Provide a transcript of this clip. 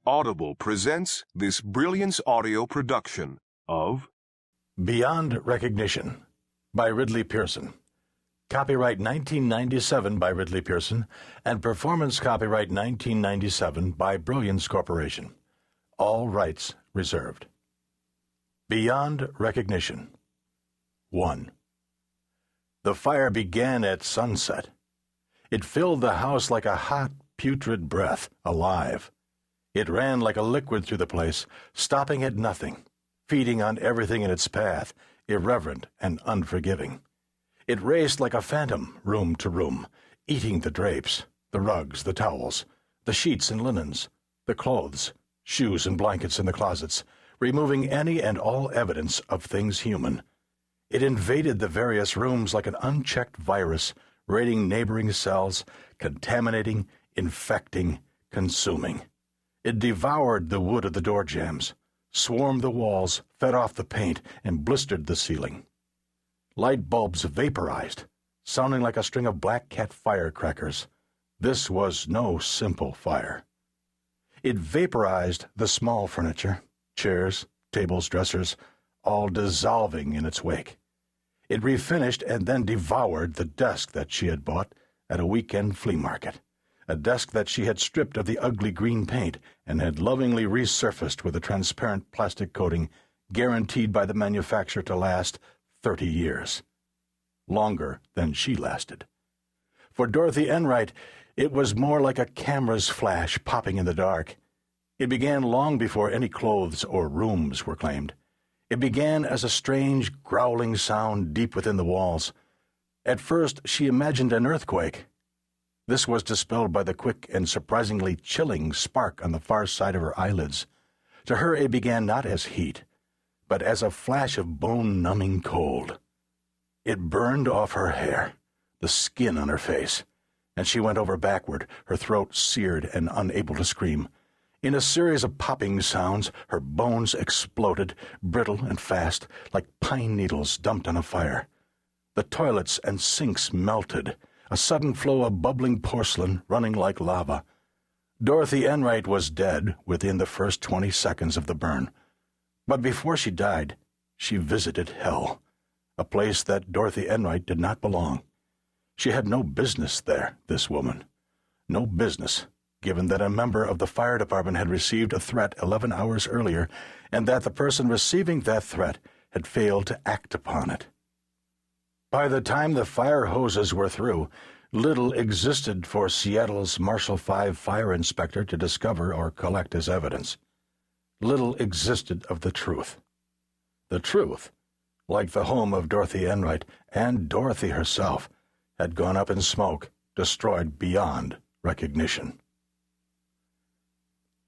Audible presents this Brilliance audio production of Beyond Recognition by Ridley Pearson. Copyright 1997 by Ridley Pearson and performance copyright 1997 by Brilliance Corporation. All rights reserved. Beyond Recognition. 1. The fire began at sunset. It filled the house like a hot, putrid breath, alive. It ran like a liquid through the place, stopping at nothing, feeding on everything in its path, irreverent and unforgiving. It raced like a phantom, room to room, eating the drapes, the rugs, the towels, the sheets and linens, the clothes, shoes and blankets in the closets, removing any and all evidence of things human. It invaded the various rooms like an unchecked virus, raiding neighboring cells, contaminating, infecting, consuming. It devoured the wood of the door jambs, swarmed the walls, fed off the paint, and blistered the ceiling. Light bulbs vaporized, sounding like a string of black cat firecrackers. This was no simple fire. It vaporized the small furniture, chairs, tables, dressers, all dissolving in its wake. It refinished and then devoured the desk that she had bought at a weekend flea market. A desk that she had stripped of the ugly green paint and had lovingly resurfaced with a transparent plastic coating guaranteed by the manufacturer to last 30 years. Longer than she lasted. For Dorothy Enright, it was more like a camera's flash popping in the dark. It began long before any clothes or rooms were claimed. It began as a strange, growling sound deep within the walls. At first, she imagined an earthquake. This was dispelled by the quick and surprisingly chilling spark on the far side of her eyelids. To her it began not as heat, but as a flash of bone-numbing cold. It burned off her hair, the skin on her face, and she went over backward, her throat seared and unable to scream. In a series of popping sounds, her bones exploded, brittle and fast, like pine needles dumped on a fire. The toilets and sinks melted, a sudden flow of bubbling porcelain running like lava. Dorothy Enright was dead within the first 20 seconds of the burn. But before she died, she visited hell, a place that Dorothy Enright did not belong. She had no business there, this woman. No business, given that a member of the fire department had received a threat 11 hours earlier, and that the person receiving that threat had failed to act upon it. By the time the fire hoses were through, little existed for Seattle's Marshal 5 fire inspector to discover or collect as evidence. Little existed of the truth. The truth, like the home of Dorothy Enright and Dorothy herself, had gone up in smoke, destroyed beyond recognition.